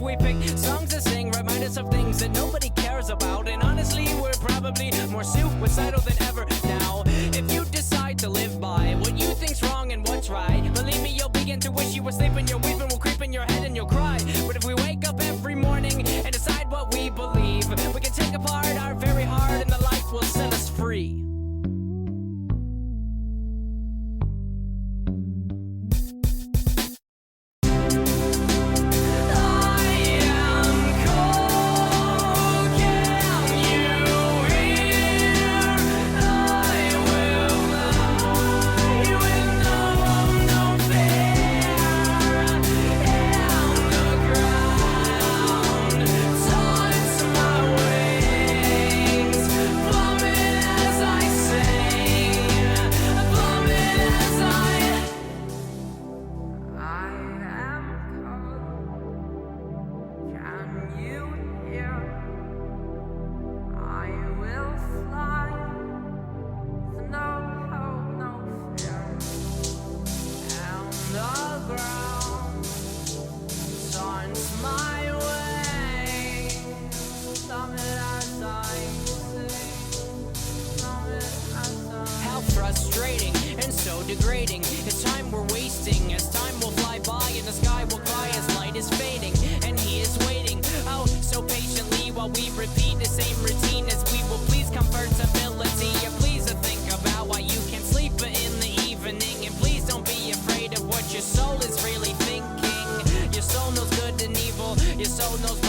we pick songs to sing, remind us of things that nobody cares about. And honestly, we're probably more suicidal than ever now. If you decide to live by what you think's wrong and what's right, believe me, you'll begin to wish you were sleeping. Your weeping will creep in your head and you'll cry. But if we wake up every morning and decide what we believe, we can take apart our very heart and the life will set us free. Frustrating and so degrading. It's time we're wasting, as time will fly by and the sky will cry as light is fading. And he is waiting, oh, so patiently, while we repeat the same routine as we will please comfortability. Yeah, please think about why you can't sleep in the evening. And please don't be afraid of what your soul is really thinking. Your soul knows good and evil, your soul knows